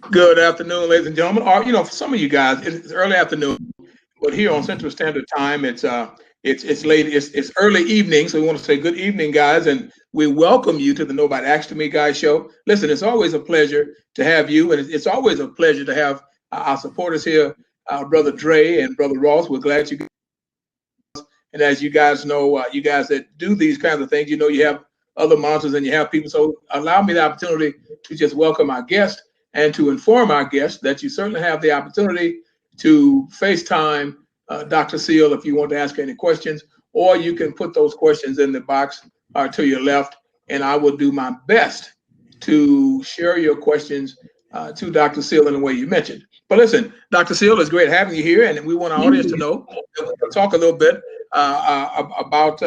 Good afternoon, ladies and gentlemen. Or, for some of you guys, it's early afternoon, but here on Central Standard Time, it's late, it's early evening. So we want to say good evening, guys, and we welcome you to the Nobody Asked Me Guys show. Listen, it's always a pleasure to have you, and it's always a pleasure to have our supporters here, Brother Dre and Brother Ross. We're glad you. And as you guys know, you guys that do these kinds of things, you have other monitors and you have people. So allow me the opportunity to just welcome our guest and to inform our guests that you certainly have the opportunity to FaceTime Dr. Seal if you want to ask any questions, or you can put those questions in the box to your left, and I will do my best to share your questions to Dr. Seal in the way you mentioned. But listen, Dr. Seal, it's great having you here, and we want our audience to know that we're going to talk a little bit about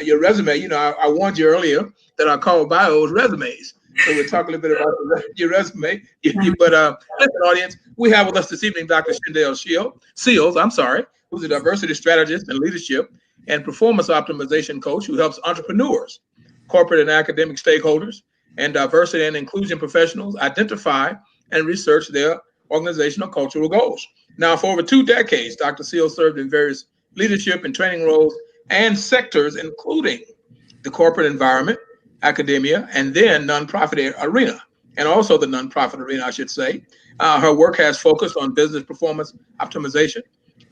your resume. I warned you earlier that I call bios resumes. So we'll talk a little bit about your resume. But listen, audience, we have with us this evening Dr. Shindell Seals, who's a diversity strategist and leadership and performance optimization coach who helps entrepreneurs, corporate and academic stakeholders, and diversity and inclusion professionals identify and research their organizational cultural goals. Now, for over 2 decades, Dr. Seals served in various leadership and training roles and sectors, including the corporate environment, academia, and then nonprofit arena, and also the nonprofit arena, I should say. Her work has focused on business performance optimization,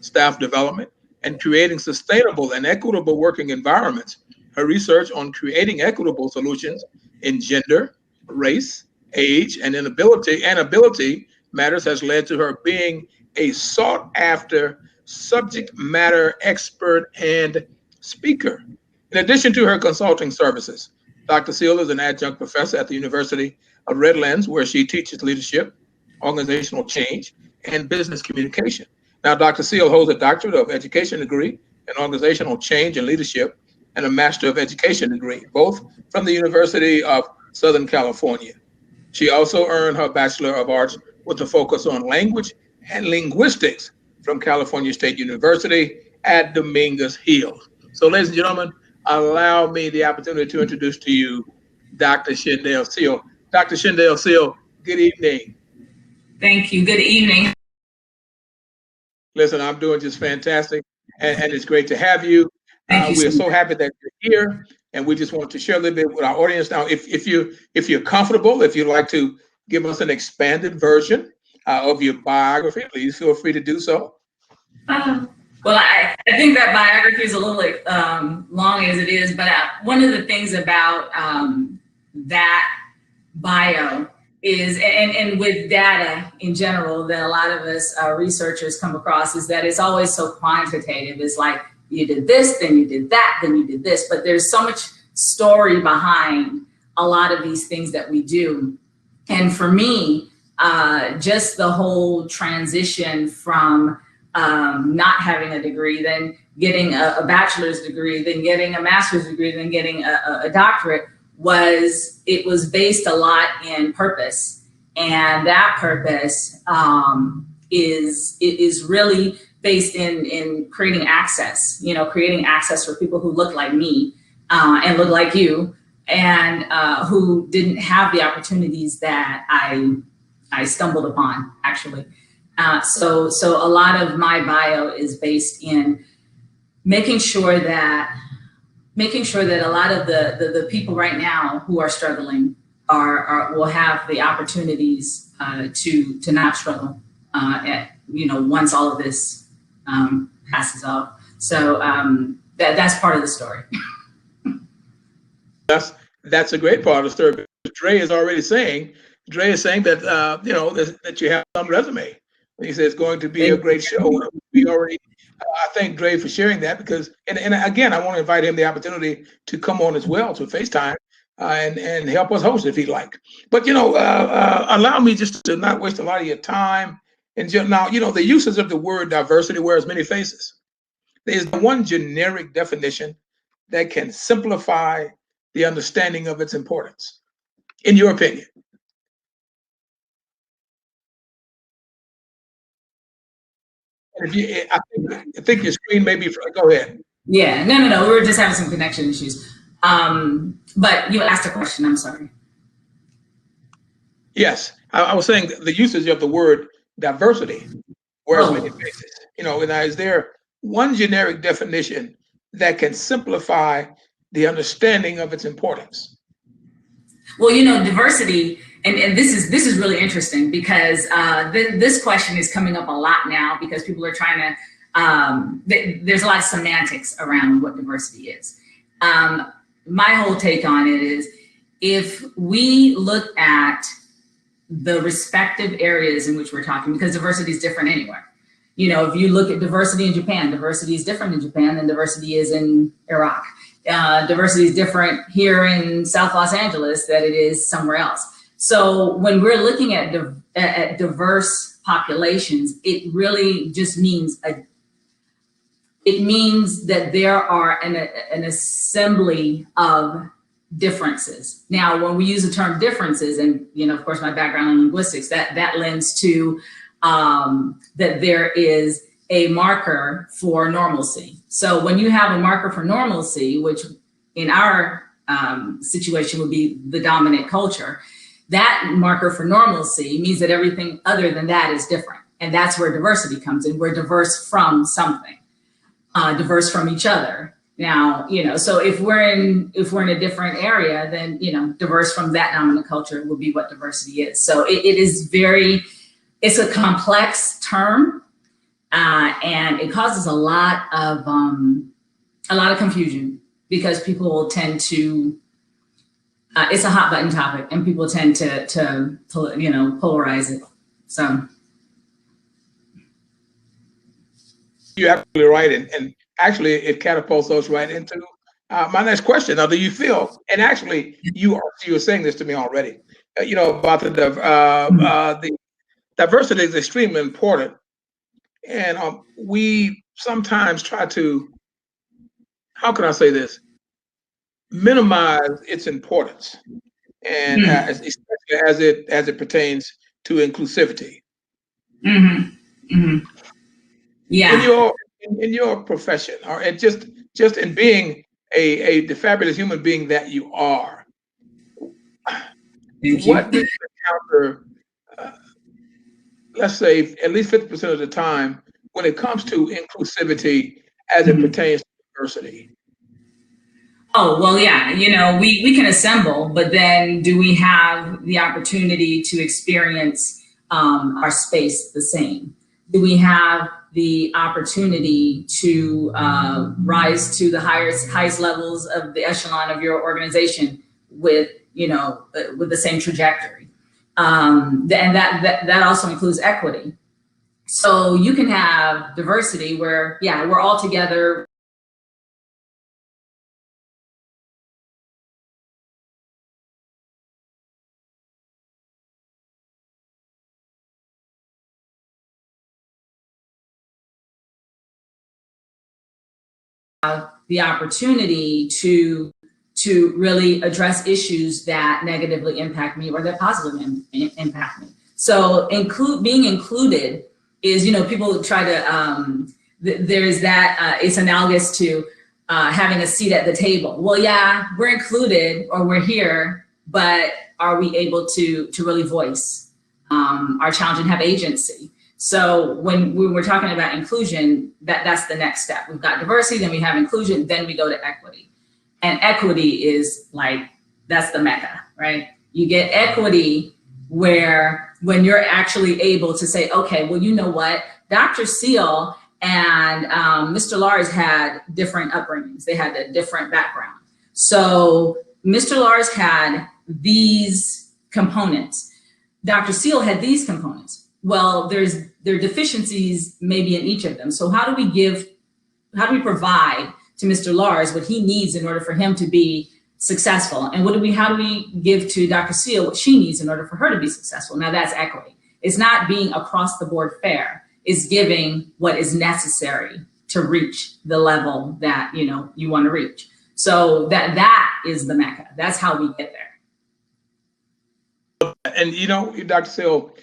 staff development, and creating sustainable and equitable working environments. Her research on creating equitable solutions in gender, race, age, and ability matters has led to her being a sought after subject matter expert and speaker. In addition to her consulting services, Dr. Seal is an adjunct professor at the University of Redlands, where she teaches leadership, organizational change, and business communication. Now, Dr. Seal holds a doctorate of education degree in organizational change and leadership and a master of education degree, both from the University of Southern California. She also earned her Bachelor of Arts with a focus on language and linguistics from California State University at Dominguez Hills. So, ladies and gentlemen, allow me the opportunity to introduce to you Dr. Shindell Seal. Dr. Shindell Seal, good evening. Thank you. Good evening. Listen, I'm doing just fantastic, and it's great to have you. We're so happy that you're here, and we just want to share a little bit with our audience. Now, if you're comfortable, if you'd like to give us an expanded version of your biography, please feel free to do so. Well, I think that biography is a little long as it is, but one of the things about that bio is, and with data in general, that a lot of us researchers come across, is that it's always so quantitative. It's like, you did this, then you did that, then you did this, but there's so much story behind a lot of these things that we do. And for me, just the whole transition from not having a degree, then getting a bachelor's degree, then getting a master's degree, then getting a doctorate, was based a lot in purpose. And that purpose is really based in creating access, creating access for people who look like me and look like you, and who didn't have the opportunities that I stumbled upon, actually. So a lot of my bio is based in making sure that a lot of the people right now who are struggling will have the opportunities to not struggle once all of this passes off. So that's part of the story. That's a great part of the story. Dre is saying that that you have some resume. He says it's going to be a great show. We already, I thank Dre for sharing that, because, and again, I want to invite him the opportunity to come on as well to FaceTime and help us host if he'd like. But allow me just to not waste a lot of your time. And now, the uses of the word diversity wears many faces. There's one generic definition that can simplify the understanding of its importance, in your opinion. I think your screen may be, go ahead. Yeah, no. We were just having some connection issues. But you asked a question, I'm sorry. Yes. I was saying the usage of the word diversity wears many Oh, faces. And is there one generic definition that can simplify the understanding of its importance? well, diversity, and this is really interesting because this question is coming up a lot now because people are trying to. There's a lot of semantics around what diversity is. My whole take on it is if we look at the respective areas in which we're talking, because diversity is different anywhere. If you look at diversity in Japan, diversity is different in Japan than diversity is in Iraq. Diversity is different here in South Los Angeles than it is somewhere else. So when we're looking at diverse populations, it really just means it means that there are an assembly of differences. Now, when we use the term differences, and of course, my background in linguistics, that lends to that there is a marker for normalcy. So when you have a marker for normalcy, which in our situation would be the dominant culture, that marker for normalcy means that everything other than that is different. And that's where diversity comes in. We're diverse from something, diverse from each other. Now, so if we're in a different area, then, diverse from that dominant culture would be what diversity is. So it is it's a complex term, and it causes a lot of confusion because people tend to, it's a hot button topic and people tend to polarize it. So. You're absolutely right. And actually, it catapults us right into my next question. Now, do you feel, and actually, you were saying this to me already, about the diversity is extremely important. And we sometimes try to, how can I say this, minimize its importance, and especially as it pertains to inclusivity. Mm-hmm. Mm-hmm. Yeah. In your profession, or just in being the fabulous human being that you are, Thank you. what do you encounter, let's say at least 50% of the time, when it comes to inclusivity as it pertains to diversity? Oh, well, yeah, we can assemble, but then do we have the opportunity to experience our space the same? Do we have the opportunity to rise to the highest levels of the echelon of your organization with the same trajectory? And that also includes equity. So you can have diversity where, yeah, we're all together. The opportunity to really address issues that negatively impact me or that positively impact me. So being included is, people try to, there's that, it's analogous to having a seat at the table. Well, yeah, we're included or we're here, but are we able to really voice our challenge and have agency? So when we're talking about inclusion, that's the next step. We've got diversity, then we have inclusion, then we go to equity. And equity is that's the mecca, right? You get equity where when you're actually able to say, okay, well, you know what? Dr. Seal and Mr. Lars had different upbringings. They had a different background. So Mr. Lars had these components. Dr. Seal had these components. Well, there are deficiencies maybe in each of them. So how do we provide to Mr. Lars what he needs in order for him to be successful? And how do we give to Dr. Seal what she needs in order for her to be successful? Now that's equity. It's not being across the board fair. It's giving what is necessary to reach the level that you want to reach. So that is the mecca. That's how we get there. And Dr. Seal,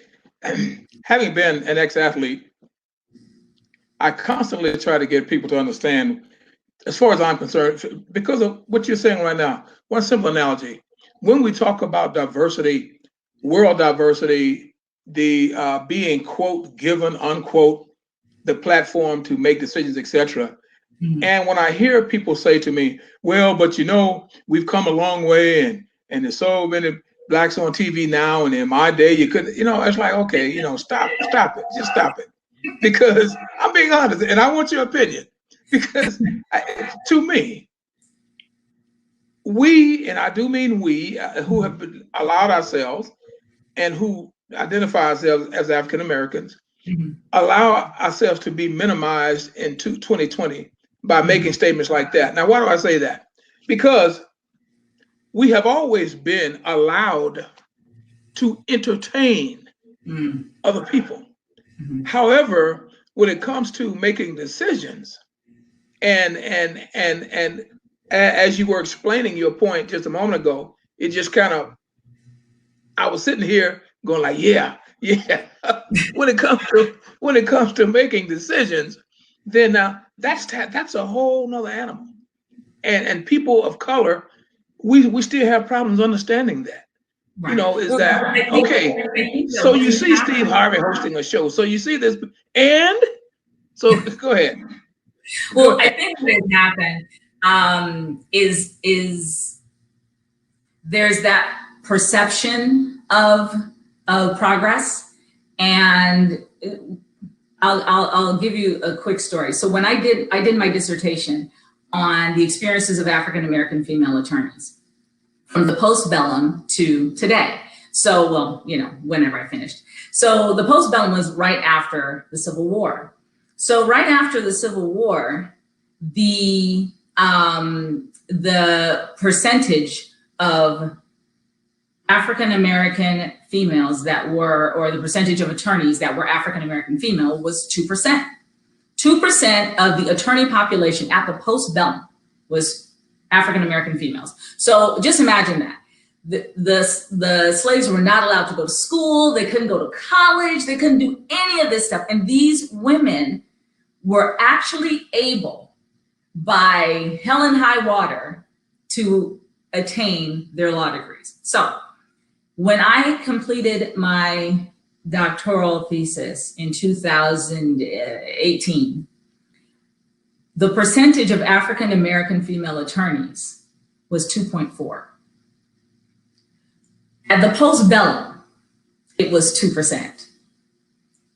having been an ex-athlete, I constantly try to get people to understand, as far as I'm concerned, because of what you're saying right now. One simple analogy: when we talk about diversity, world diversity, the being, quote, given, unquote, the platform to make decisions, etc. Mhm. And when I hear people say to me, well, but we've come a long way, and there's so many blacks on TV now, and in my day you couldn't, it's like, okay, stop it, just stop it. Because I'm being honest, and I want your opinion. Because to me, we, and I do mean we, who have allowed ourselves and who identify ourselves as African Americans, Mhm. allow ourselves to be minimized in 2020 by making Mhm. statements like that. Now, why do I say that? Because we have always been allowed to entertain Mhm. other people. Mhm. However, when it comes to making decisions, and as you were explaining your point just a moment ago, it just kind of, I was sitting here going like, yeah, yeah. When it comes to making decisions, then that's a whole nother animal. And people of color, we still have problems understanding that. Right. Is Well, that I okay? think that So what you has see Steve happened. Harvey hosting a show. So you see this, and so go ahead, go Well, I ahead. think what has happened is there's that perception of progress, and I'll give you a quick story. So when I did my dissertation on the experiences of African American female attorneys from the postbellum to today. So, well, whenever I finished. So the postbellum was right after the Civil War. So right after the Civil War, the percentage of African American females or the percentage of attorneys that were African American female was 2%. 2% of the attorney population at the postbellum was African American females. So just imagine that. The slaves were not allowed to go to school. They couldn't go to college. They couldn't do any of this stuff. And these women were actually able, by hell and high water, to attain their law degrees. So when I completed my doctoral thesis in 2018, the percentage of African American female attorneys was 2.4. At the postbellum, it was 2%.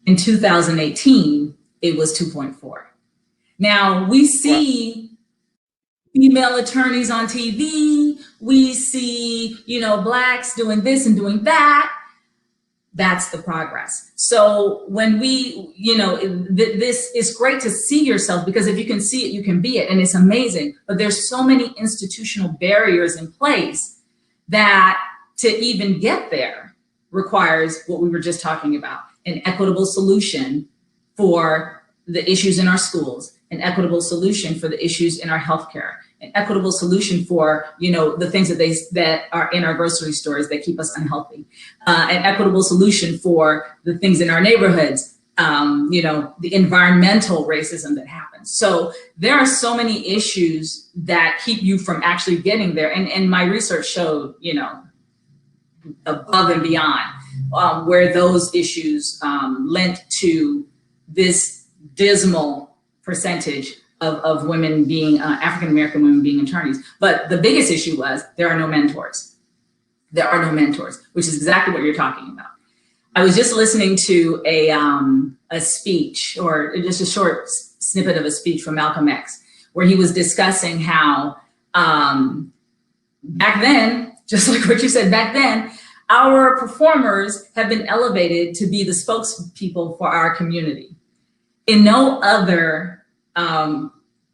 In 2018, it was 2.4. Now we Wow. see female attorneys on TV. We see, blacks doing this and doing that. That's the progress. So when this is great to see yourself, because if you can see it, you can be it. And it's amazing. But there's so many institutional barriers in place that to even get there requires what we were just talking about: an equitable solution for the issues in our schools, an equitable solution for the issues in our healthcare, an equitable solution for the things that are in our grocery stores that keep us unhealthy, an equitable solution for the things in our neighborhoods, the environmental racism that happens. So there are so many issues that keep you from actually getting there. And my research showed, above and beyond where those issues lent to this dismal percentage of women being African American women being attorneys. But the biggest issue was there are no mentors. There are no mentors, which is exactly what you're talking about. I was just listening to a speech, or just a short snippet of a speech from Malcolm X, where he was discussing how back then, just like what you said, back then, our performers have been elevated to be the spokespeople for our community. In no other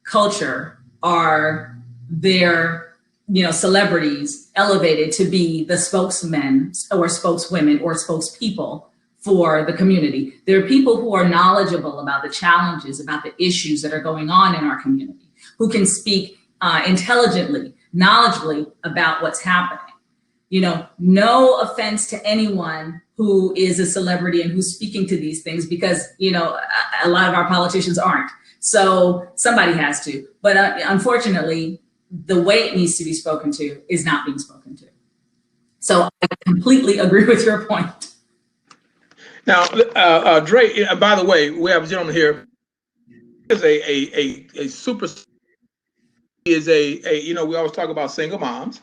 culture are their celebrities elevated to be the spokesmen or spokeswomen or spokespeople for the community. There are people who are knowledgeable about the challenges, about the issues that are going on in our community, who can speak intelligently, knowledgeably about what's happening. No offense to anyone who is a celebrity and who's speaking to these things, because, a lot of our politicians aren't. So somebody has to. But unfortunately, the way it needs to be spoken to is not being spoken to. So I completely agree with your point. Now, Dre, by the way, we have a gentleman here. Is a super, is you know, we always talk about single moms.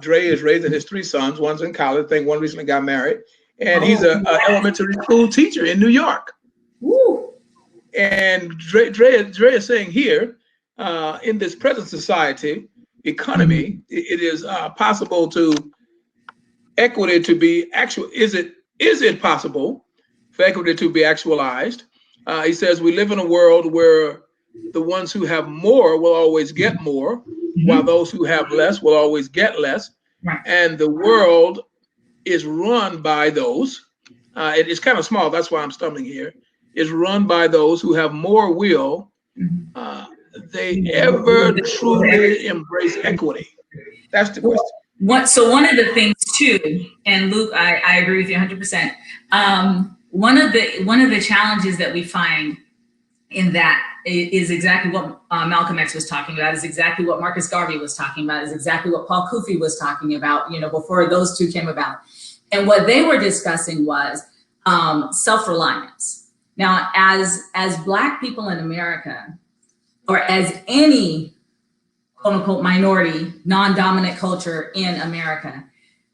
Dre is raising his three sons. One's in college. I think one recently got married. And he's a elementary school teacher in New York. Woo. And Dre is saying here, in this present society, economy, it is possible to equity to be actual. Is it possible for equity to be actualized? He says we live in a world where the ones who have more will always get more, while those who have less will always get less. Right. And the world is run by those. It's kind of small. That's why I'm stumbling here. Is run by those who have more will they ever truly embrace equity? That's the question. So one of the things too, and Luke, I agree with you 100%. One of the challenges that we find in that is exactly what Malcolm X was talking about, is exactly what Marcus Garvey was talking about, is exactly what Paul Kufi was talking about, you know, before those two came about. And what they were discussing was self-reliance. Now, as Black people in America, or as any quote unquote minority, non-dominant culture in America,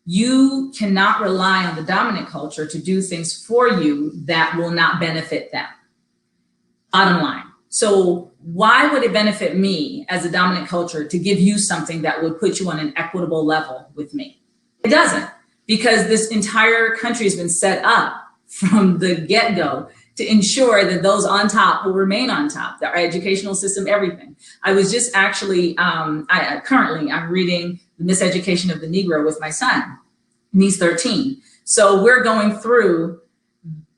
you cannot rely on the dominant culture to do things for you that will not benefit them. Bottom line. So why would it benefit me as a dominant culture to give you something that would put you on an equitable level with me? It doesn't, because this entire country has been set up from the get-go to ensure that those on top will remain on top, our educational system, everything. I was just actually, currently I'm reading The Miseducation of the Negro with my son, and he's 13. So we're going through,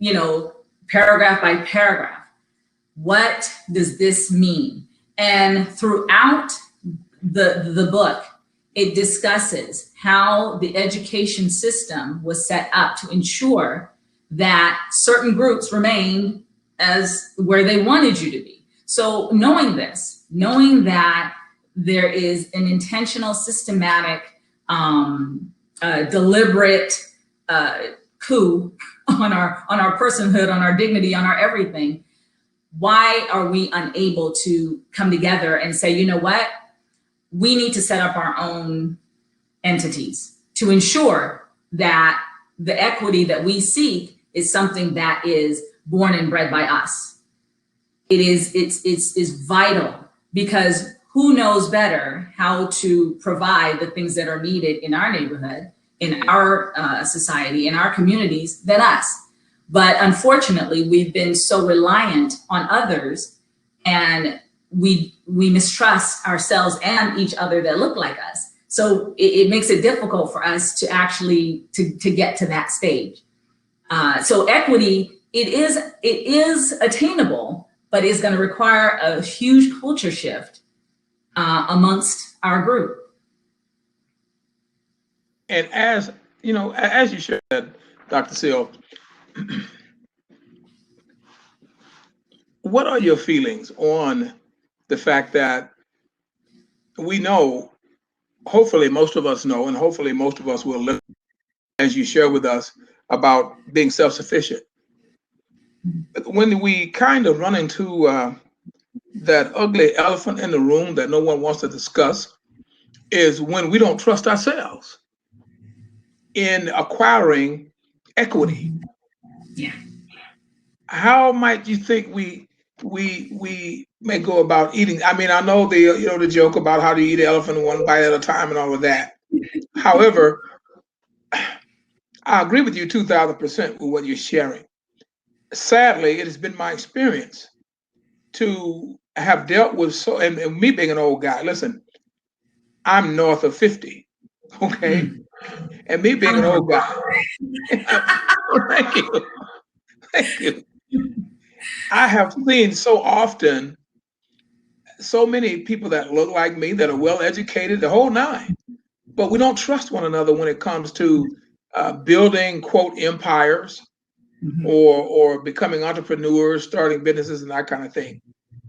you know, paragraph by paragraph. What does this mean? And throughout the book, it discusses how the education system was set up to ensure that certain groups remained as where they wanted you to be. So knowing this, knowing that there is an intentional, systematic, deliberate coup on our personhood, on our dignity, on our everything, why are we unable to come together and say, you know what, we need to set up our own entities to ensure that the equity that we seek is something that is born and bred by us. It's vital, because who knows better how to provide the things that are needed in our neighborhood, in our society, in our communities than us. But unfortunately, we've been so reliant on others, and we mistrust ourselves and each other that look like us. So it makes it difficult for us to actually to get to that stage. So equity, it is attainable, but it's going to require a huge culture shift amongst our group. And as you know, as you shared, Dr. Seal, what are your feelings on the fact that we know, hopefully most of us know, and hopefully most of us will live, as you share with us, about being self-sufficient. But when we kind of run into that ugly elephant in the room that no one wants to discuss, is when we don't trust ourselves in acquiring equity. Yeah. How might you think we may go about eating? I mean, I know the joke about how to eat an elephant one bite at a time and all of that. However, I agree with you 2,000% with what you're sharing. Sadly, it has been my experience to have dealt with and me being an old guy. Listen, I'm north of 50, okay, and me being an old guy. Thank you. I have seen so often so many people that look like me, that are well educated, the whole nine, but we don't trust one another when it comes to building quote empires, or becoming entrepreneurs, starting businesses, and that kind of thing.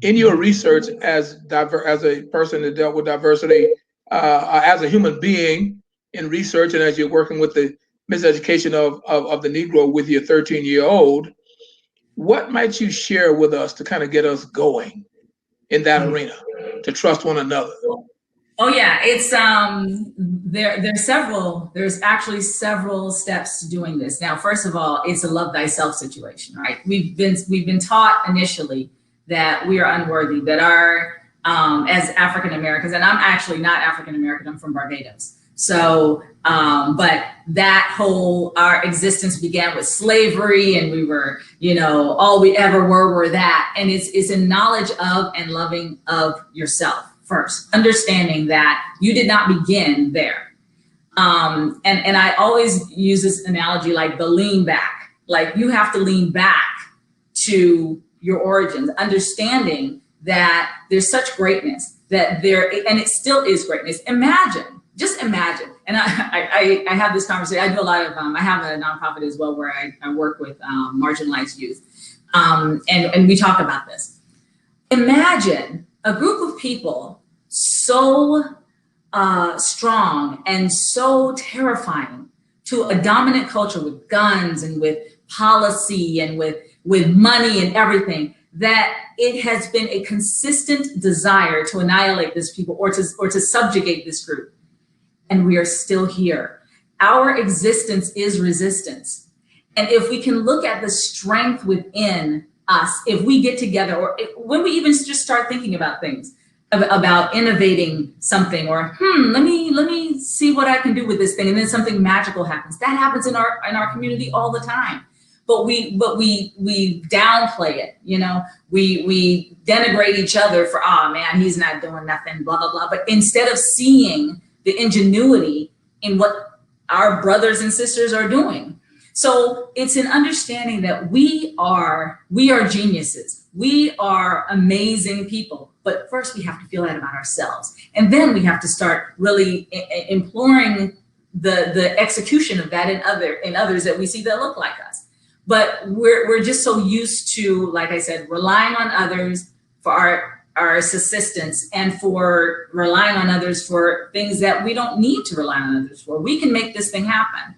In your research as a person that dealt with diversity, as a human being, in research and as you're working with the miseducation of the Negro with your 13-year-old, what might you share with us to kind of get us going in that arena, to trust one another? Oh yeah, it's there's actually several steps to doing this. Now, first of all, it's a love thyself situation, right? We've been taught initially that we are unworthy, that our as African Americans, and I'm actually not African American, I'm from Barbados. So, but that whole, our existence began with slavery, and we were, all we ever were that. And it's a knowledge of and loving of yourself first, understanding that you did not begin there. And I always use this analogy, like the lean back, like you have to lean back to your origins, understanding that there's such greatness that there, and it still is greatness. Just imagine. And I have this conversation. I do a lot of, I have a nonprofit as well where I work with marginalized youth. And we talk about this. Imagine a group of people so strong and so terrifying to a dominant culture with guns and with policy and with money and everything, that it has been a consistent desire to annihilate this people or to subjugate this group. And we are still here. Our existence is resistance. And if we can look at the strength within us, if we get together, or when we even just start thinking about things, about innovating something, or let me see what I can do with this thing, and then something magical happens. That happens in our community all the time. But we downplay it, we denigrate each other for, oh man, he's not doing nothing, blah, blah, blah. But instead of seeing the ingenuity in what our brothers and sisters are doing. So it's an understanding that we are geniuses. We are amazing people. But first we have to feel that about ourselves. And then we have to start really imploring the execution of that in others that we see that look like us. But we're just so used to, like I said, relying on others for our subsistence, and for relying on others for things that we don't need to rely on others for. We can make this thing happen.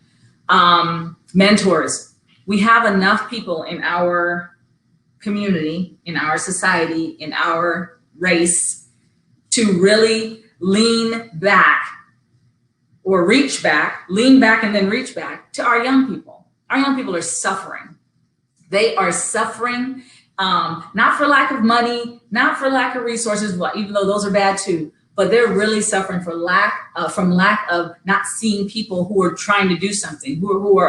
Mentors. We have enough people in our community, in our society, in our race to really lean back or reach back, lean back and then reach back to our young people. Our young people are suffering. They are suffering. Not for lack of money, not for lack of resources, even though those are bad too, but they're really suffering from lack of not seeing people who are trying to do something, who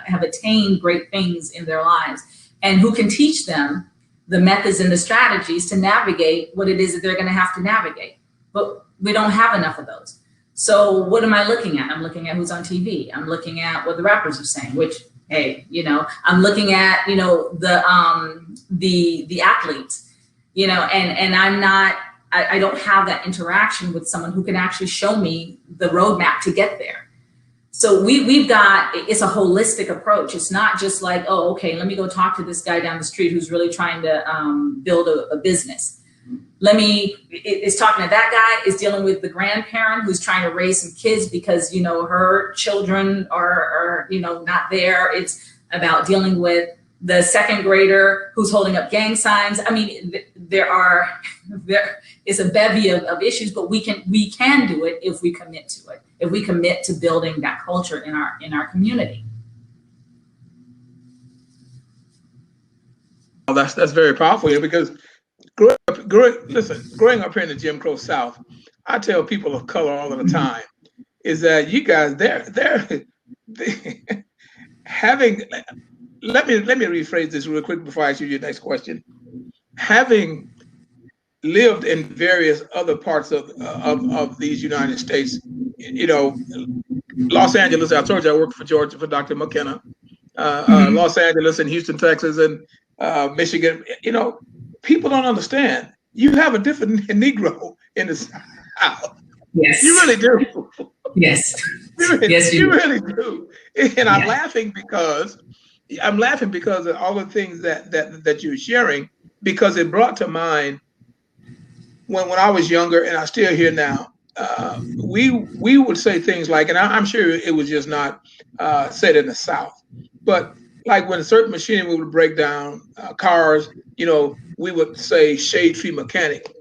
have attained great things in their lives, and who can teach them the methods and the strategies to navigate what it is that they're going to have to navigate. But we don't have enough of those. So what am I looking at? I'm looking at who's on TV. I'm looking at what the rappers are saying, which, hey, I'm looking at, the athletes, and I don't have that interaction with someone who can actually show me the roadmap to get there. So it's a holistic approach. It's not just like, oh, okay, let me go talk to this guy down the street who's really trying to build a business. It's talking to that guy, is dealing with the grandparent who's trying to raise some kids because, her children are not there. It's about dealing with the second grader who's holding up gang signs. I mean, there is a bevy of issues, but we can do it if we commit to it, if we commit to building that culture in our community. Well, that's very powerful here, because growing up here in the Jim Crow South, I tell people of color all of the time is that you guys, they're having. Let me rephrase this real quick before I ask you your next question. Having lived in various other parts of these United States, Los Angeles. I told you I worked for Dr. McKenna. Los Angeles and Houston, Texas, and Michigan. People don't understand. You have a different Negro in the South. Yes. You really do. Yes. Yes, you really do. And I'm laughing because of all the things that you're sharing, because it brought to mind when I was younger, and I still hear now, we would say things like, and I'm sure it was just not said in the South, but like when certain machinery would break down, cars, we would say shade tree mechanic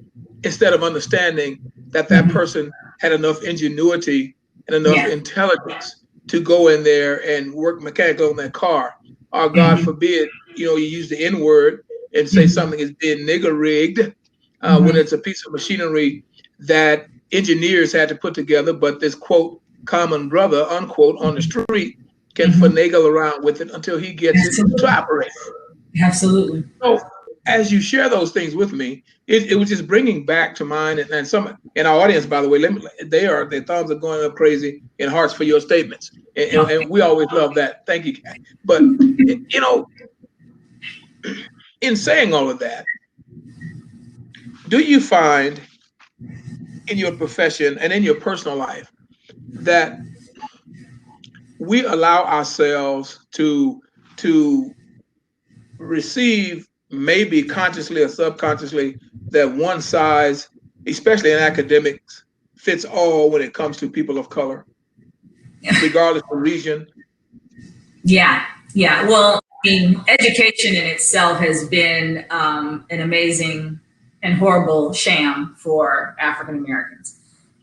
instead of understanding that that Mhm. person had enough ingenuity and enough Yeah. intelligence to go in there and work mechanically on that car. Or God Mhm. forbid, you use the N word and say Mhm. something is being nigger rigged when Mhm. it's a piece of machinery that engineers had to put together, but this quote common brother unquote on the street can Mhm. finagle around with it until he gets it to Absolutely. operate. Absolutely. So as you share those things with me, it was just bringing back to mind, and some in our audience, by the way, their thumbs are going up crazy and hearts for your statements, and we always love that. Thank you. But you know, in saying all of that, do you find in your profession and in your personal life that we allow ourselves to receive, maybe consciously or subconsciously, that one size, especially in academics, fits all when it comes to people of color, regardless of region? Yeah, yeah. Well, I mean, education in itself has been an amazing and horrible sham for African Americans.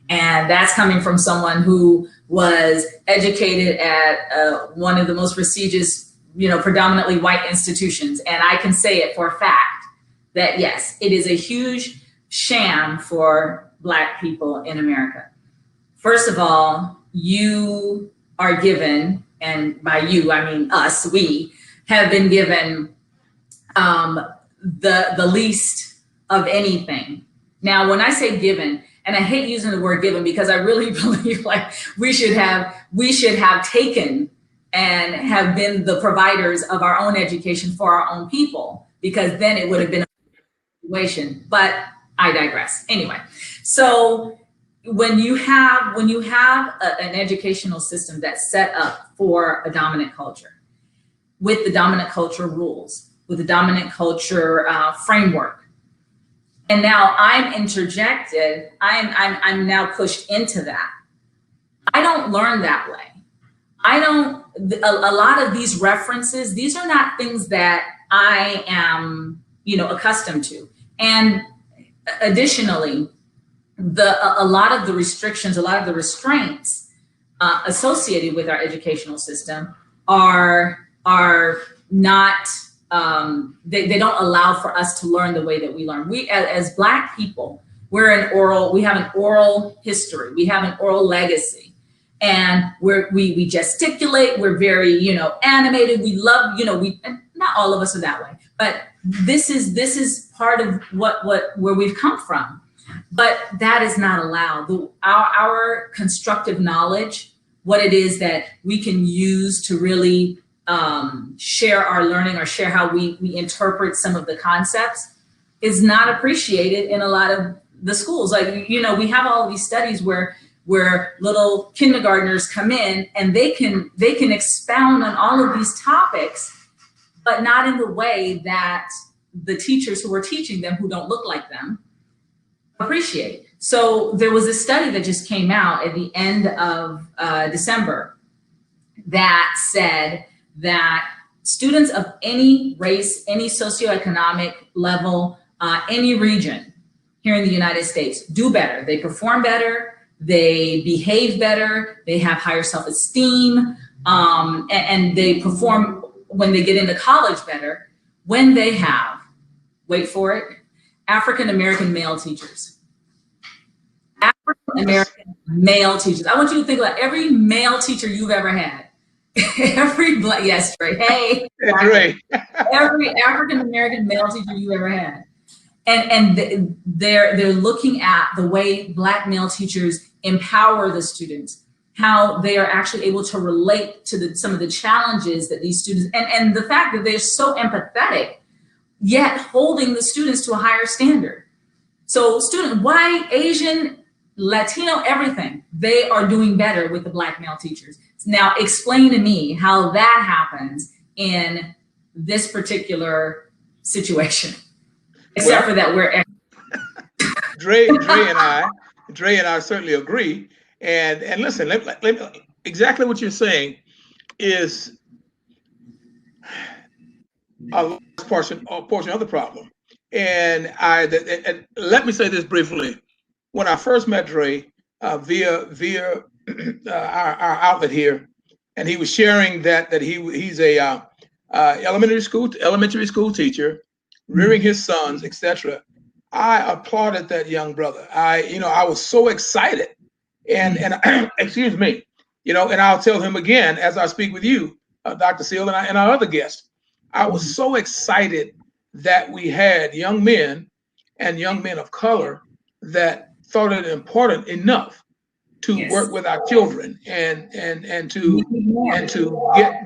And that's coming from someone who was educated at one of the most prestigious, predominantly white institutions. And I can say it for a fact that yes, it is a huge sham for Black people in America. First of all, you are given, and by you, I mean us, we have been given um, the least of anything. Now, when I say given, and I hate using the word given because I really believe like we should have taken and have been the providers of our own education for our own people, because then it would have been a situation. But I digress. Anyway, so when you have an educational system that's set up for a dominant culture, with the dominant culture rules, with the dominant culture framework, and now I'm interjected, I'm now pushed into that. I don't learn that way. I don't. A lot of these references, these are not things that I am, accustomed to. And additionally, a lot of the restrictions, a lot of the restraints associated with our educational system are not they don't allow for us to learn the way that we learn. We as Black people, we have an oral history, we have an oral legacy, and we gesticulate, we're very animated, we love, we, not all of us are that way, but this is part of where we've come from. But that is not allowed. Our constructive knowledge, what it is that we can use to really share our learning or share how we interpret some of the concepts, is not appreciated in a lot of the schools. Like, we have all of these studies where little kindergartners come in and they can expound on all of these topics, but not in the way that the teachers who are teaching them, who don't look like them, appreciate. So there was a study that just came out at the end of December that said that students of any race, any socioeconomic level, any region here in the United States do better. They perform better, they behave better, they have higher self-esteem, and they perform when they get into college better when they have, wait for it, African American male teachers. African American male teachers. I want you to think about every male teacher you've ever had. Every Black, yes, right. Hey, That's exactly. right. Every African American male teacher you ever had. And they're looking at the way Black male teachers empower the students, how they are actually able to relate to some of the challenges that these students, and the fact that they're so empathetic, yet holding the students to a higher standard. So student, white, Asian, Latino, everything, they are doing better with the Black male teachers. Now explain to me how that happens in this particular situation, except Well, for that we're Dre and I, Dre and I certainly agree. And listen, exactly what you're saying is a large portion of the problem. And let me say this briefly. When I first met Dre via our outlet here, and he was sharing that he's a elementary school teacher, rearing his sons, etc. I applauded that young brother. I was so excited, and excuse me, and I'll tell him again as I speak with you, Dr. Seal, and our other guests. I was so excited that we had young men and young men of color that thought it important enough to Yes. work with our children and to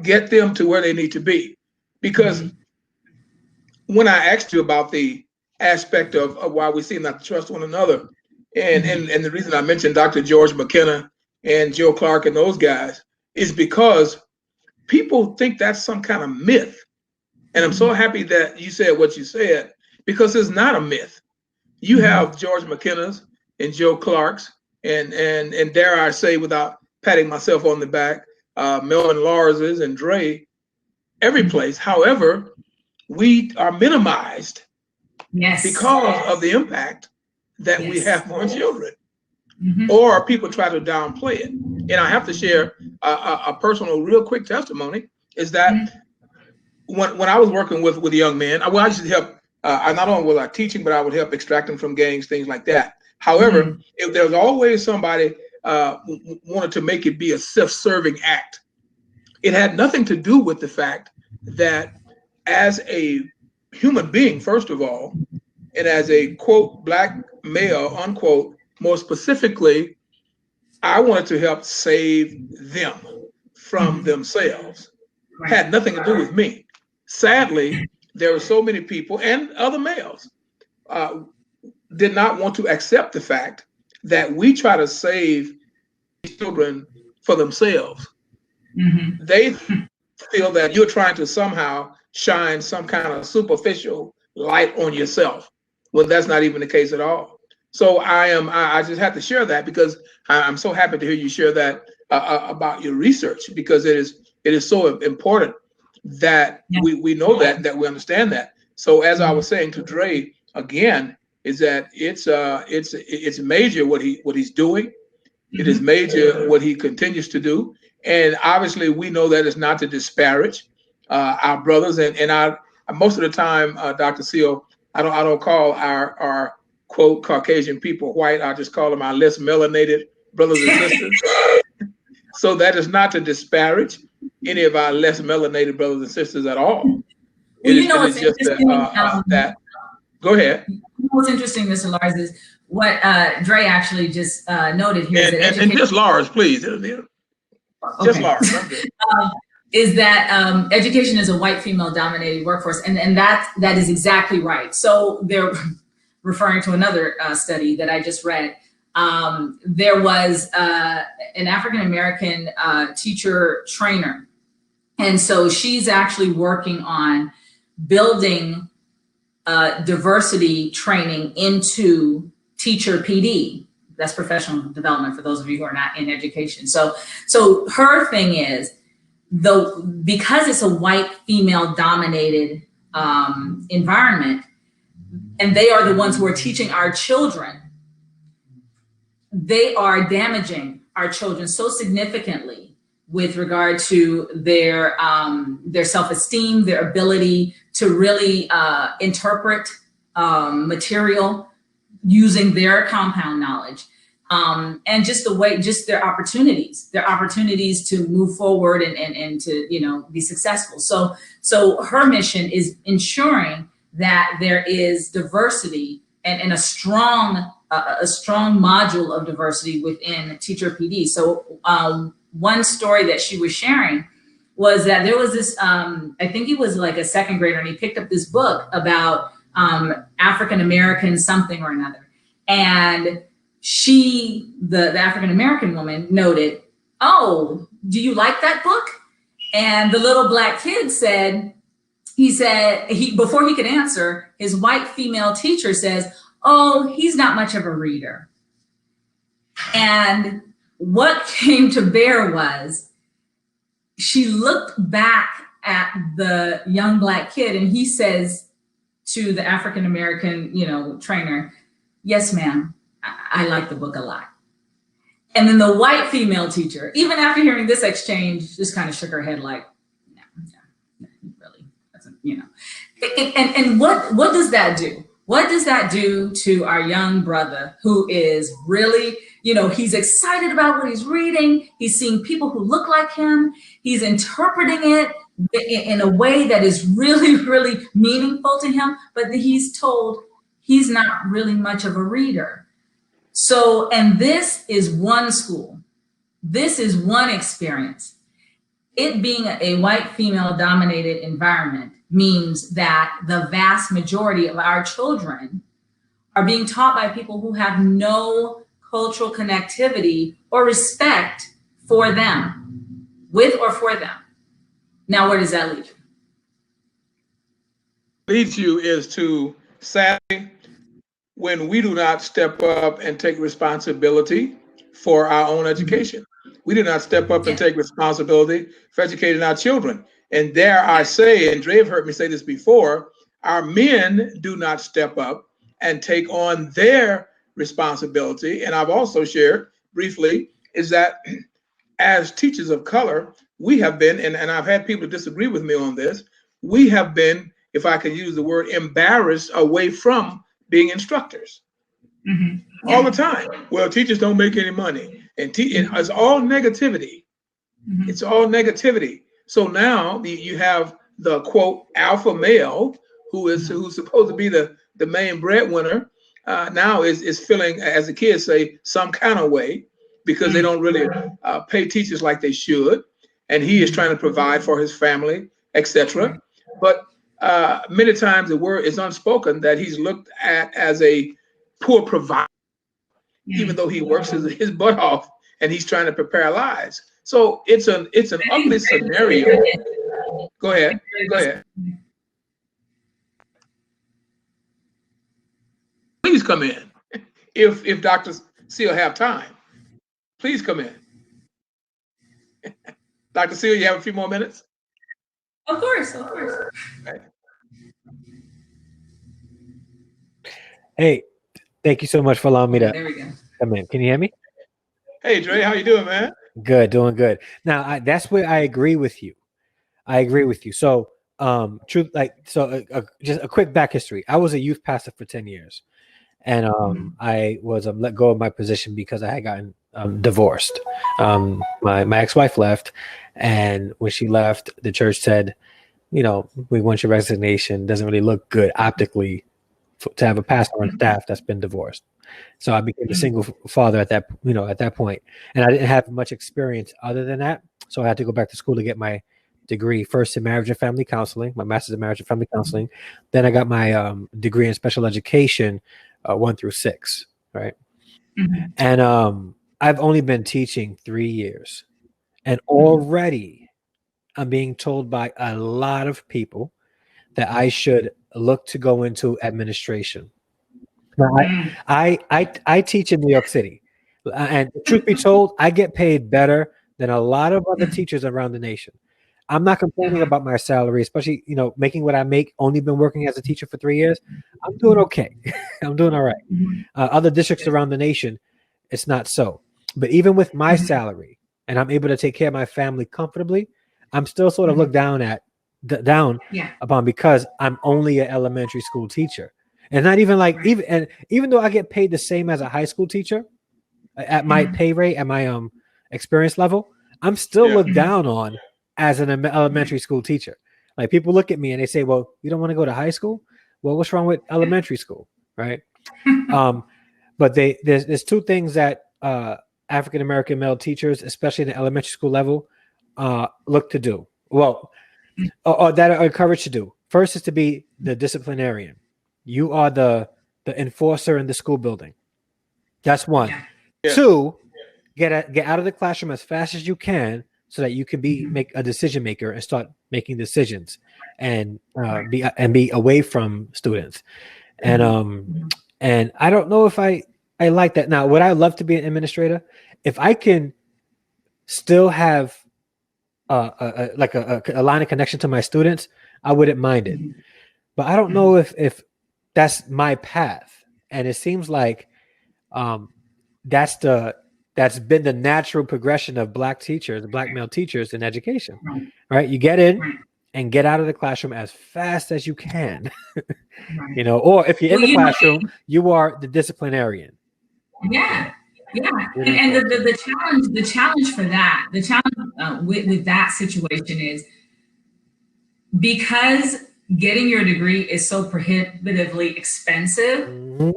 get them to where they need to be. Because when I asked you about the aspect of why we seem not to trust one another, and the reason I mentioned Dr. George McKenna and Joe Clark and those guys is because people think that's some kind of myth. And I'm so happy that you said what you said, because it's not a myth. You have George McKenna's and Joe Clark's, and dare I say, without patting myself on the back, Melvin Lars's and Dre, every place. However, we are minimized because of the impact that we have on children, or people try to downplay it. And I have to share a personal, real quick testimony is that when I was working with young men, I used to help. I not only was I teaching, but I would help extract them from gangs, things like that. However, if there's always somebody wanted to make it be a self-serving act, it had nothing to do with the fact that as a human being, first of all, and as a quote black male unquote, more specifically, I wanted to help save them from themselves. Had nothing to do with me. Sadly, there were so many people and other males did not want to accept the fact that we try to save children for themselves. They feel that you're trying to somehow shine some kind of superficial light on yourself, when that's not even the case at all. So I just have to share that because I'm so happy to hear you share that about your research, because it is so important that we know that we understand that. So as I was saying to Dre again, is that it's major what he's doing. It is major what he continues to do, and obviously we know that it's not to disparage our brothers and our most of the time, Dr. Seal, I don't call our quote Caucasian people white. I just call them our less melanated brothers and sisters. So that is not to disparage any of our less melanated brothers and sisters at all. Well, it is just that. Go ahead. What's interesting, Mr. Lars, is what Dre actually just noted here. And just Lars, please. Just Lars. Is that education is a white female dominated workforce, and that is exactly right. So they're referring to another study that I just read. There was an African American teacher trainer, and so she's actually working on building diversity training into teacher PD. That's professional development for those of you who are not in education. So her thing is, though, because it's a white female dominated environment, and they are the ones who are teaching our children, they are damaging our children so significantly with regard to their self-esteem, their ability to really interpret material using their compound knowledge, and just their opportunities to move forward and to be successful. So her mission is ensuring that there is diversity and a strong module of diversity within teacher PD. So one story that she was sharing was that there was this, I think he was like a second grader, and he picked up this book about African American something or another. And the African American woman noted, "Oh, do you like that book?" And the little black kid said, before he could answer, his white female teacher says, "Oh, he's not much of a reader." And what came to bear was she looked back at the young Black kid, and he says to the African American, trainer, "Yes, ma'am, I like the book a lot." And then the white female teacher, even after hearing this exchange, just kind of shook her head like, no, really doesn't, And what does that do? What does that do to our young brother who is really, he's excited about what he's reading. He's seeing people who look like him. He's interpreting it in a way that is really, really meaningful to him. But he's told he's not really much of a reader. So, and this is one school. This is one experience. It being a white female dominated environment means that the vast majority of our children are being taught by people who have no cultural connectivity or respect for them, with or for them. Now, where does that lead you? Leads you is to, sadly, when we do not step up and take responsibility for our own education. We do not step up and take responsibility for educating our children. And dare I say, and Dre have heard me say this before, our men do not step up and take on their responsibility. And I've also shared briefly is that as teachers of color, we have been, and I've had people disagree with me on this, we have been, if I can use the word, embarrassed away from being instructors. All the time. Well, teachers don't make any money. And it's all negativity. It's all negativity. So now you have the quote alpha male who's supposed to be the main breadwinner now is feeling, as the kids say, some kind of way because they don't really pay teachers like they should. And he is trying to provide for his family, etc. But many times the word is unspoken that he's looked at as a poor provider, even though he works his butt off and he's trying to prepare lives. So it's an ugly scenario. Go ahead. Please come in. If Dr. Seal have time, please come in. Dr. Seal, you have a few more minutes? Of course. Right. Hey, thank you so much for allowing me to There we go. come in. Can you hear me? Hey, Dre, how you doing, man? Good, doing good. Now, that's where I agree with you. So, just a quick back history. I was a youth pastor for 10 years, and I was let go of my position because I had gotten divorced. My ex-wife left, and when she left, the church said, we want your resignation. Doesn't really look good optically to have a pastor on staff that's been divorced. So I became a single father at that point, and I didn't have much experience other than that. So I had to go back to school to get my degree, first in marriage and family counseling, my master's in marriage and family counseling. Then I got my degree in special education, 1 through 6, right? And I've only been teaching 3 years, and already I'm being told by a lot of people that I should look to go into administration. Now, I teach in New York City, and truth be told, I get paid better than a lot of other teachers around the nation. I'm not complaining about my salary, especially making what I make. Only been working as a teacher for 3 years. I'm doing okay. I'm doing all right. Other districts around the nation, it's not so. But even with my salary, and I'm able to take care of my family comfortably, I'm still sort of looked down upon because I'm only an elementary school teacher. And not even like even though I get paid the same as a high school teacher at my pay rate, at my experience level, I'm still looked down on as an elementary school teacher. Like people look at me and they say, "Well, you don't want to go to high school? Well, what's wrong with elementary school?" Right? But there's two things that African American male teachers, especially in the elementary school level, look to do. Well, or that are encouraged to do. First is to be the disciplinarian. You are the enforcer in the school building. That's one. Yeah. Two, get out of the classroom as fast as you can so that you can make a decision maker and start making decisions and be away from students. And I don't know if I I like that. Now, would I love to be an administrator? If I can still have a line of connection to my students, I wouldn't mind it. But I don't know if that's my path. And it seems like that's been the natural progression of Black teachers, Black male teachers in education, right? You get in and get out of the classroom as fast as you can, you know, or if you're in the classroom, you are the disciplinarian. Yeah. Yeah. And the challenge for that, the challenge with that situation is because getting your degree is so prohibitively expensive.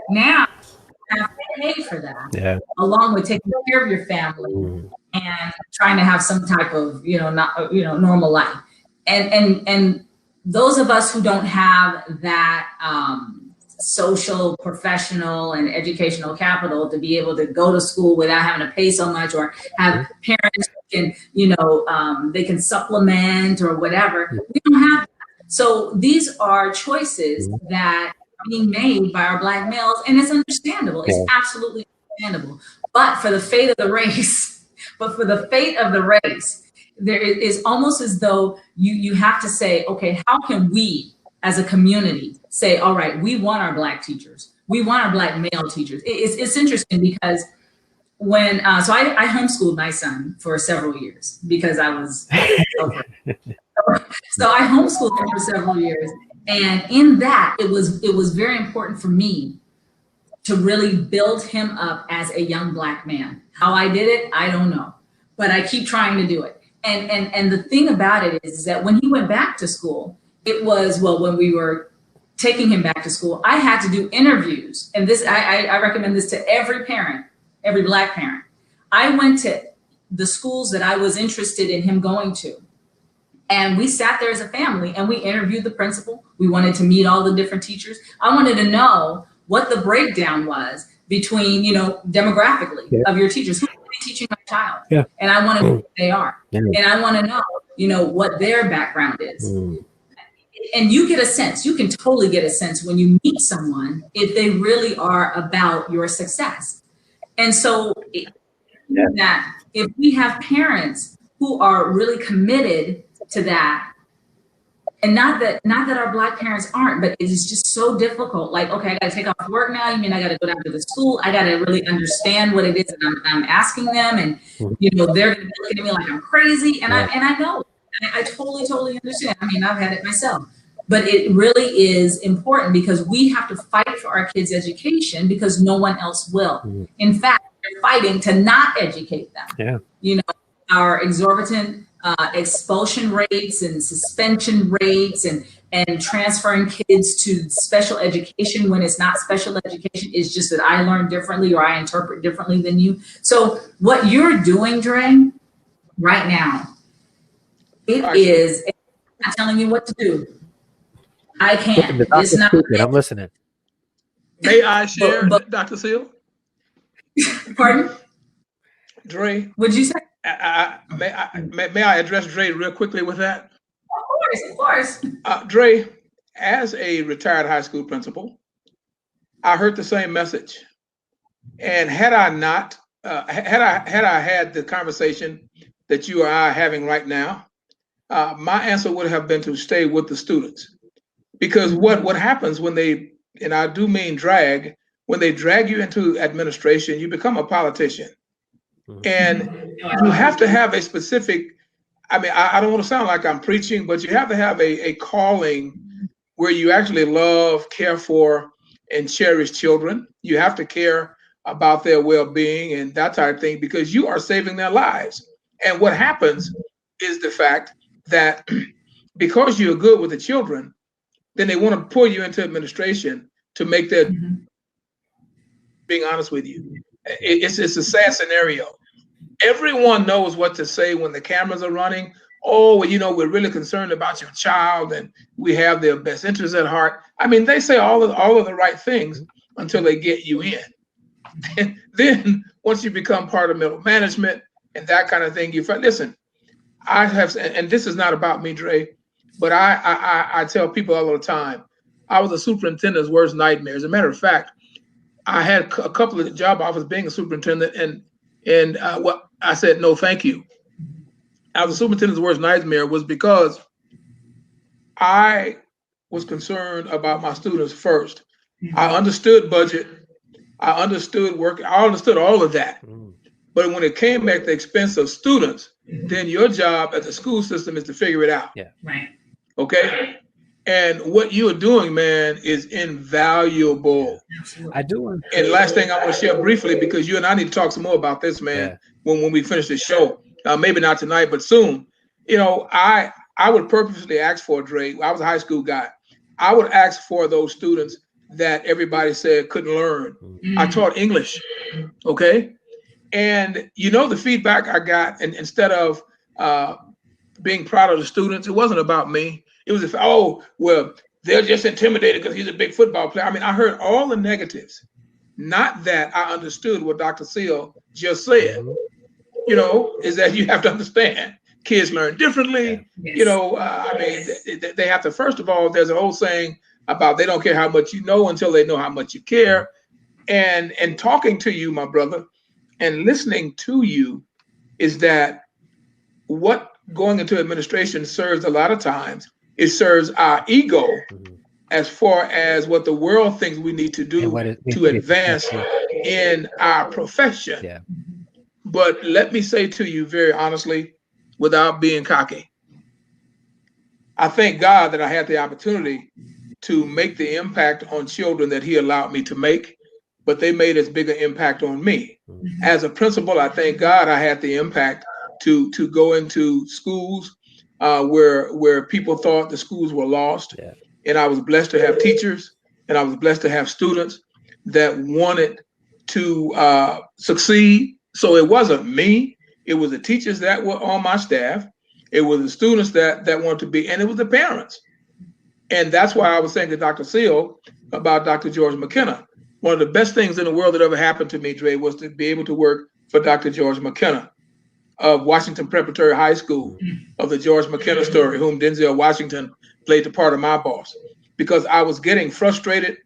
Now you have to pay for that, along with taking care of your family and trying to have some type of, normal life. And those of us who don't have that social, professional, and educational capital to be able to go to school without having to pay so much, or have parents who can, they can supplement or whatever. We don't have that. So these are choices that are being made by our Black males, and it's understandable. It's absolutely understandable. But for the fate of the race, there is almost as though you have to say, okay, how can we as a community say, all right, we want our Black teachers. We want our Black male teachers. It's interesting because when, so I homeschooled my son for several years because I was over. So I homeschooled him for several years. And in that, it was very important for me to really build him up as a young Black man. How I did it, I don't know, but I keep trying to do it. And the thing about it is that when he went back to school, it was, when we were taking him back to school, I had to do interviews. And this, I recommend this to every parent, every Black parent. I went to the schools that I was interested in him going to. And we sat there as a family and we interviewed the principal. We wanted to meet all the different teachers. I wanted to know what the breakdown was between, demographically of your teachers. Who's teaching my child? Yeah. And I want to know who they are. Yeah. And I want to know, what their background is. And you get a sense, you can totally get a sense when you meet someone, if they really are about your success. And so that if we have parents who are really committed to that, and not that our Black parents aren't, but it is just so difficult. Like, okay, I got to take off work now. You mean I got to go down to the school? I got to really understand what it is that I'm asking them, and they're looking at me like I'm crazy, and I know, I totally understand. I mean, I've had it myself, but it really is important because we have to fight for our kids' education because no one else will. In fact, we're fighting to not educate them. Yeah, our exorbitant expulsion rates and suspension rates and transferring kids to special education when it's not special education is just that I learn differently or I interpret differently than you. So what you're doing, Dre, right now, I'm not telling you what to do. I can't. It's not. I'm listening. May I share, Dr. Seal? Pardon? Dre. What'd you say? May I address Dre real quickly with that? Of course. Dre, as a retired high school principal, I heard the same message. And had I not, had I had the conversation that you or I are having right now, my answer would have been to stay with the students. Because what happens when they, and I do mean drag, when they drag you into administration, you become a politician. And you have to have a specific, I don't want to sound like I'm preaching, but you have to have a calling where you actually love, care for, and cherish children. You have to care about their well-being and that type of thing because you are saving their lives. And what happens is the fact that because you're good with the children, then they want to pull you into administration to make their, being honest with you, it's a sad scenario. Everyone knows what to say when the cameras are running. Oh, we're really concerned about your child and we have their best interests at heart. They say all of the right things until they get you in. Then once you become part of middle management and that kind of thing, listen, I have, and this is not about me, Dre, but I tell people all the time, I was a superintendent's worst nightmare. As a matter of fact, I had a couple of job offers being a superintendent, and what I said, no, thank you. I was a superintendent's worst nightmare was because I was concerned about my students first. I understood budget. I understood work. I understood all of that. But when it came back to the expense of students, then your job at the school system is to figure it out. Yeah. Right. Okay. And what you are doing, man, is invaluable. Absolutely. I do. And last thing I want to share briefly, because you and I need to talk some more about this, man, when we finish this show. Maybe not tonight, but soon. You know, I would purposely ask for, Dre, I was a high school guy. I would ask for those students that everybody said couldn't learn. I taught English, okay? And you know the feedback I got, and instead of being proud of the students, it wasn't about me. It was, oh, well, they're just intimidated because he's a big football player. I mean, I heard all the negatives. Not that I understood what Dr. Seal just said, you know, is that you have to understand kids learn differently. Yes. You know, I mean, they have to, first of all, there's an old saying about they don't care how much you know until they know how much you care. And talking to you, my brother, and listening to you is that what going into administration serves a lot of times, it serves our ego as far as what the world thinks we need to do to advance in our profession. Yeah. But let me say to you very honestly, without being cocky, I thank God that I had the opportunity to make the impact on children that he allowed me to make, but they made as big an impact on me. As a principal, I thank God I had the impact to go into schools where people thought the schools were lost. Yeah. And I was blessed to have teachers, and I was blessed to have students that wanted to succeed. So it wasn't me. It was the teachers that were on my staff. It was the students that wanted to be, and it was the parents. And that's why I was saying to Dr. Seal about Dr. George McKenna. One of the best things in the world that ever happened to me, Dre, was to be able to work for Dr. George McKenna of Washington Preparatory High School, of the George McKenna story, whom Denzel Washington played the part of my boss, because I was getting frustrated.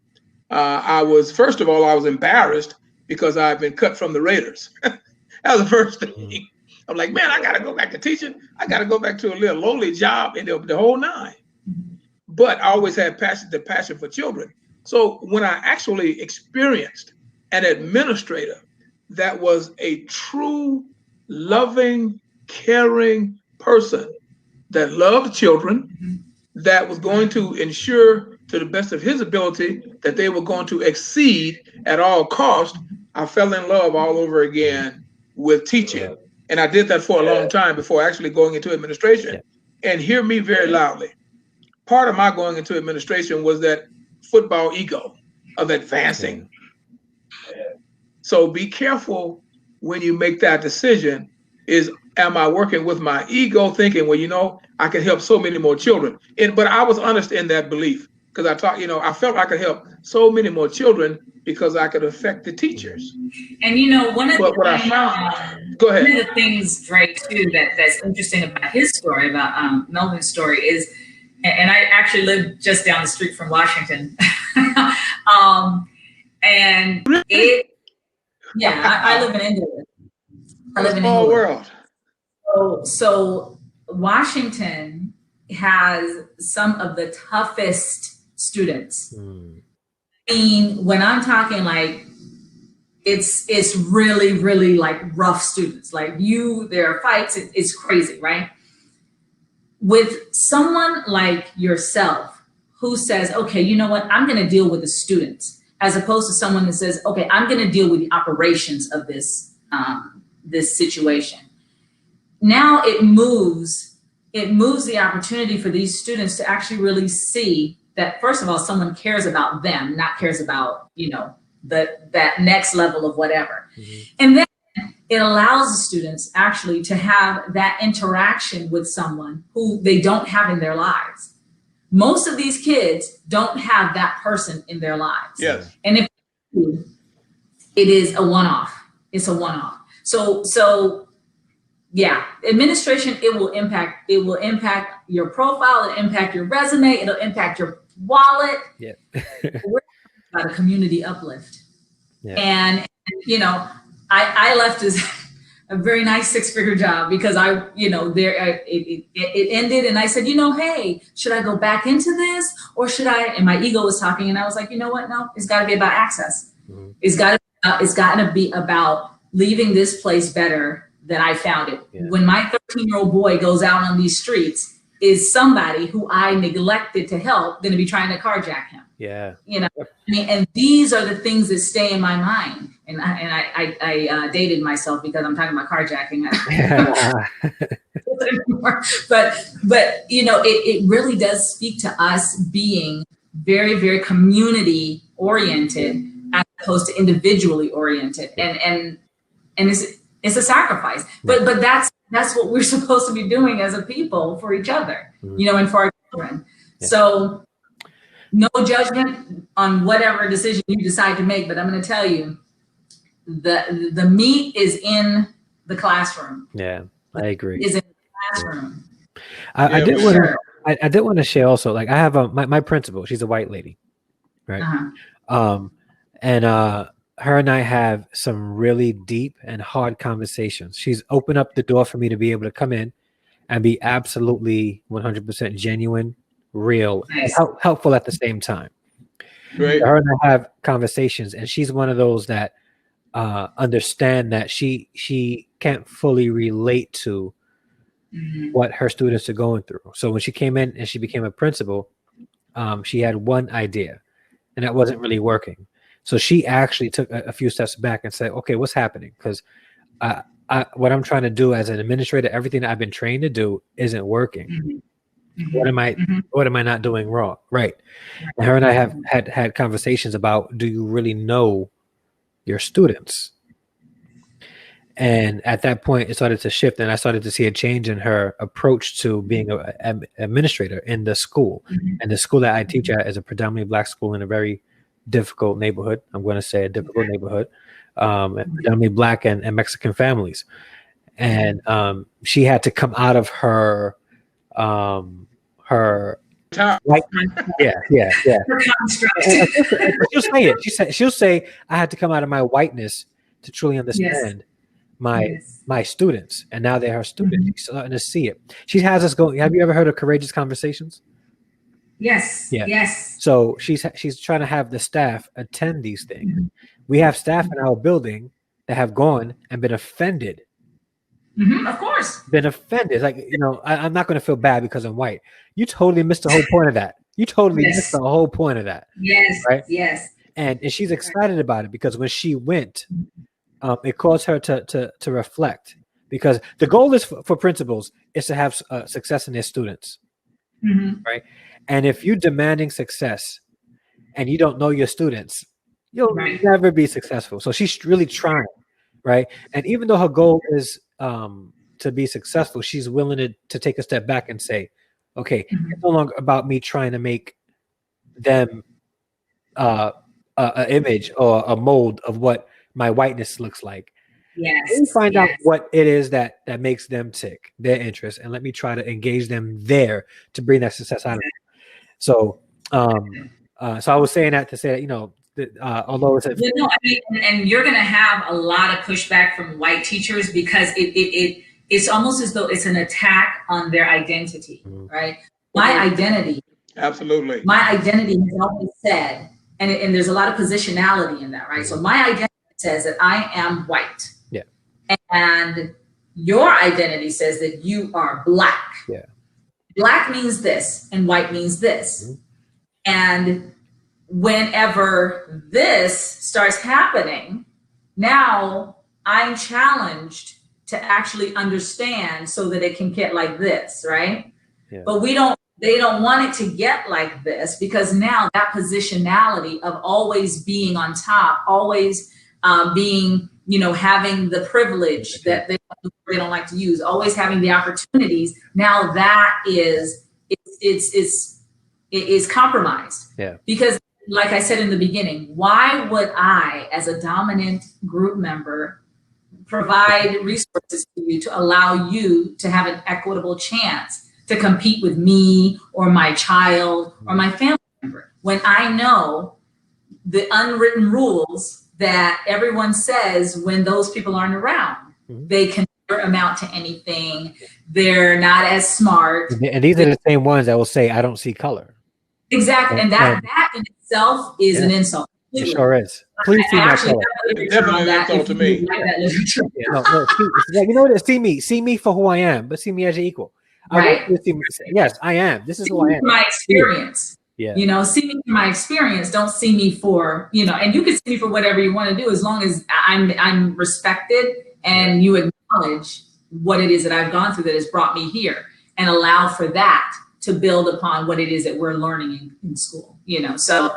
First of all, I was embarrassed because I've been cut from the Raiders. That was the first thing. I'm like, man, I got to go back to teaching. I got to go back to a little lowly job and the whole nine. But I always had the passion for children. So when I actually experienced an administrator that was a true, loving, caring person that loved children, that was going to ensure to the best of his ability that they were going to exceed at all costs, I fell in love all over again with teaching. And I did that for a long time before actually going into administration. And hear me very loudly. Part of my going into administration was that football ego of advancing. So be careful when you make that decision. Am I working with my ego thinking, well, you know, I can help so many more children. But I was honest in that belief because I thought, you know, I felt I could help so many more children because I could affect the teachers. And, you know, one of Go ahead. One of the things, Dre, too, that's interesting about his story, about Melvin's story is, and I actually live just down the street from Washington. And I live in India. I live in Small England. world. So Washington has some of the toughest students. I mean, when I'm talking like, it's really, really like rough students. Like there are fights, it's crazy, right? With someone like yourself who says, okay, you know what, I'm going to deal with the students, as opposed to someone that says, okay, I'm going to deal with the operations of this situation. Now it moves the opportunity for these students to actually really see that, first of all, someone cares about them, not cares about, you know, that next level of whatever. And then it allows the students actually to have that interaction with someone who they don't have in their lives. Most of these kids don't have that person in their lives. Yes. And if it is a one-off, it's a one-off. So yeah, administration, it will impact your profile, it'll impact your resume, it'll impact your wallet. Yeah. We're about a community uplift. And, you know, I left as a very nice 6-figure job because it ended, and I said, you know, hey, should I go back into this or should I? And my ego was talking, and I was like, you know what? No, it's got to be about access. Mm-hmm. It's got to be about leaving this place better than I found it. Yeah. When my 13-year-old boy goes out on these streets, is somebody who I neglected to help going to be trying to carjack him? Yeah. You know, I mean, and these are the things that stay in my mind. And I dated myself because I'm talking about carjacking. but you know, it really does speak to us being very, very community oriented as opposed to individually oriented. And it's a sacrifice. But that's what we're supposed to be doing as a people for each other, you know, and for our children. Yeah. So no judgment on whatever decision you decide to make, but I'm going to tell you, the meat is in the classroom. Yeah, I agree. Is in the classroom. I did want to share also, like I have my principal, she's a white lady, right? Uh-huh. And her and I have some really deep and hard conversations. She's opened up the door for me to be able to come in and be absolutely 100% genuine, real, nice. And helpful at the same time. Right. Her and I have conversations, and she's one of those that understand that she can't fully relate to what her students are going through. So when she came in and she became a principal, she had one idea, and that wasn't really working. So she actually took a few steps back and said, okay, what's happening? Because what I'm trying to do as an administrator, everything that I've been trained to do isn't working. Mm-hmm. What am I not doing wrong? Right. And her and I have had conversations about, do you really know your students? And at that point, it started to shift, and I started to see a change in her approach to being an administrator in the school. Mm-hmm. And the school that I teach at is a predominantly Black school in a very difficult neighborhood. I'm going to say a difficult neighborhood, predominantly Black and Mexican families. And she had to come out of her white, yeah. She'll say it. She'll say, I had to come out of my whiteness to truly understand my students, and now they're her students. Mm-hmm. She's starting to see it. She has us going. Have you ever heard of Courageous Conversations? Yes. Yeah. Yes. So she's trying to have the staff attend these things. Mm-hmm. We have staff in our building that have gone and been offended. Mm-hmm, of course. Been offended. Like, you know, I'm not going to feel bad because I'm white. You totally missed the whole point of that. You totally missed the whole point of that. Yes. Right. Yes. And she's excited about it because when she went, it caused her to reflect, because the goal is for principals is to have success in their students. Mm-hmm. Right. And if you're demanding success and you don't know your students, you'll never be successful. So she's really trying. Right. And even though her goal is to be successful, she's willing to take a step back and say, okay, it's no longer about me trying to make them an image or a mold of what my whiteness looks like. Yes. Let me find out what it is that makes them tick, their interest, and let me try to engage them there to bring that success out of them. So, so I was saying that to say that, you know, although it's and you're going to have a lot of pushback from white teachers because it's almost as though it's an attack on their identity, right? My identity. Absolutely. My identity has always said, and there's a lot of positionality in that, right? So my identity says that I am white. Yeah. And your identity says that you are Black. Yeah. Black means this and white means this. And whenever this starts happening, now I'm challenged to actually understand so that it can get like this, right? Yeah. But they don't want it to get like this, because now that positionality of always being on top, always being, you know, having the privilege that they don't like to use, always having the opportunities. Now that is compromised. Yeah. Because like I said in the beginning, why would I, as a dominant group member, provide resources to you to allow you to have an equitable chance to compete with me or my child or my family member, when I know the unwritten rules that everyone says when those people aren't around. They can never amount to anything. They're not as smart. And these are the same ones that will say, I don't see color. Exactly. And that in itself is an insult. It sure is. Please see my color. It's definitely an insult to me. No, it's like, you know what it is? See me for who I am, but see me as your equal. Right. Yes, I am. This is who I am. My experience. Yeah. You know, see me for my experience. Don't see me for, you know, and you can see me for whatever you want to do as long as I'm respected and you acknowledge what it is that I've gone through that has brought me here, and allow for that to build upon what it is that we're learning in school, you know. So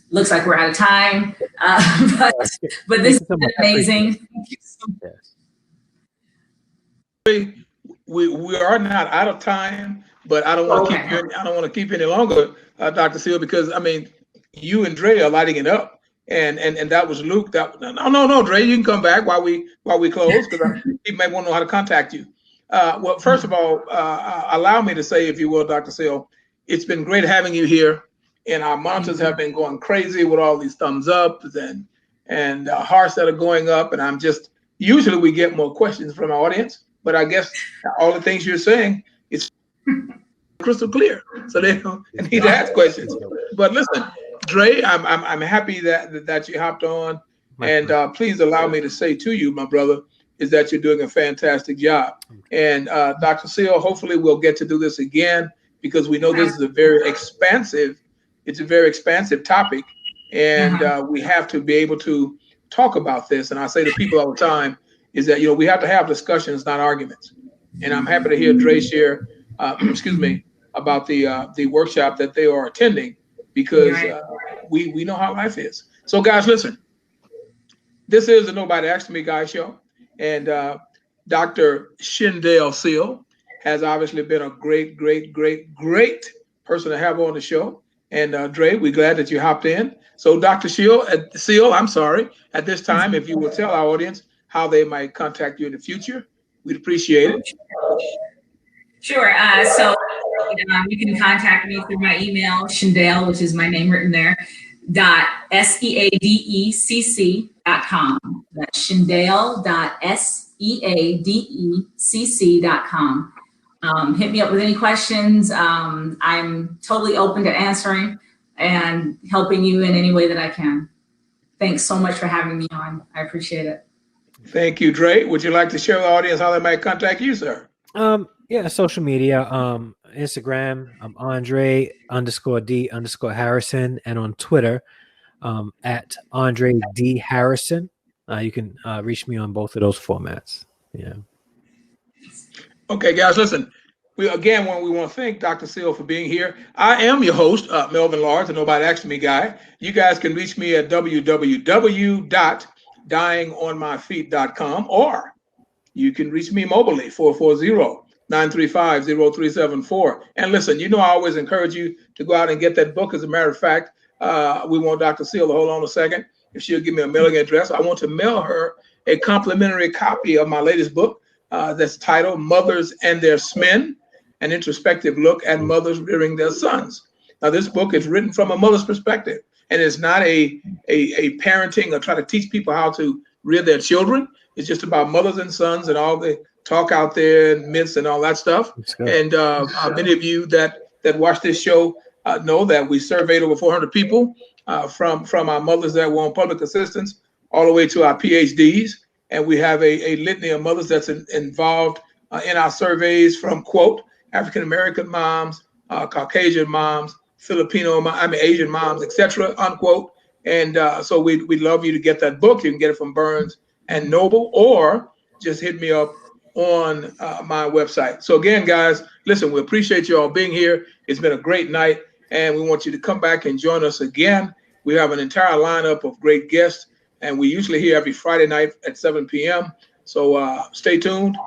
looks like we're out of time, but this has been amazing. Thank you so much. We are not out of time, but I don't want to keep you. I don't want to keep you any longer, Dr. Seal, because I mean, you and Dre are lighting it up, and that was Luke. No, Dre, you can come back while we close, because people may want to know how to contact you. Well, first of all, allow me to say, if you will, Dr. Seal, it's been great having you here, and our monitors have been going crazy with all these thumbs up and hearts that are going up, and I'm just usually we get more questions from our audience. But I guess all the things you're saying, it's crystal clear, so they don't need to ask questions. But listen, Dre, I'm happy that you hopped on, and please allow me to say to you, my brother, is that you're doing a fantastic job. And Dr. Seal, hopefully we'll get to do this again, because we know this is a very expansive topic, and we have to be able to talk about this. And I say to people all the time, is that, you know, we have to have discussions, not arguments. And I'm happy to hear Dre share, about the workshop that they are attending, because we know how life is. So guys, listen, this is the Nobody Asked Me Guy show. And Dr. Shindell Seal has obviously been a great person to have on the show. And Dre, we're glad that you hopped in. So Dr. Seal, I'm sorry, at this time, if you will tell our audience how they might contact you in the future, we'd appreciate it. Sure. So you can contact me through my email, Shindell, which is my name written there, .seadecc.com. That's Shindell.seadecc.com. Hit me up with any questions. I'm totally open to answering and helping you in any way that I can. Thanks so much for having me on. I appreciate it. Thank you, Dre. Would you like to share with the audience how they might contact you, sir? Yeah, social media, Instagram, I'm Andre_D_Harrison, and on Twitter, at Andre D Harrison. You can reach me on both of those formats. Yeah. Okay, guys, listen. We want to thank Dr. Seal for being here. I am your host, Melvin Lars, the Nobody Asked Me Guy. You guys can reach me at www.dyingonmyfeet.com, or you can reach me mobilely, 440-935-0374. And listen, you know, I always encourage you to go out and get that book. As a matter of fact, we want Dr. Seal to hold on a second. If she'll give me a mailing address, I want to mail her a complimentary copy of my latest book that's titled Mothers and Their Smen, an introspective look at mothers rearing their sons. Now, this book is written from a mother's perspective, and it's not a parenting or try to teach people how to rear their children. It's just about mothers and sons and all the talk out there and myths and all that stuff. And many of you that watch this show know that we surveyed over 400 people from our mothers that were on public assistance all the way to our PhDs. And we have a litany of mothers that's involved in our surveys, from, quote, African-American moms, Caucasian moms, Asian moms, etc., unquote. And so we'd love you to get that book. You can get it from Burns and Noble, or just hit me up on my website. So again, guys, listen, we appreciate you all being here. It's been a great night, and we want you to come back and join us again. We have an entire lineup of great guests, and we usually here every Friday night at 7 p.m. So stay tuned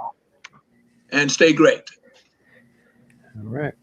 and stay great. All right.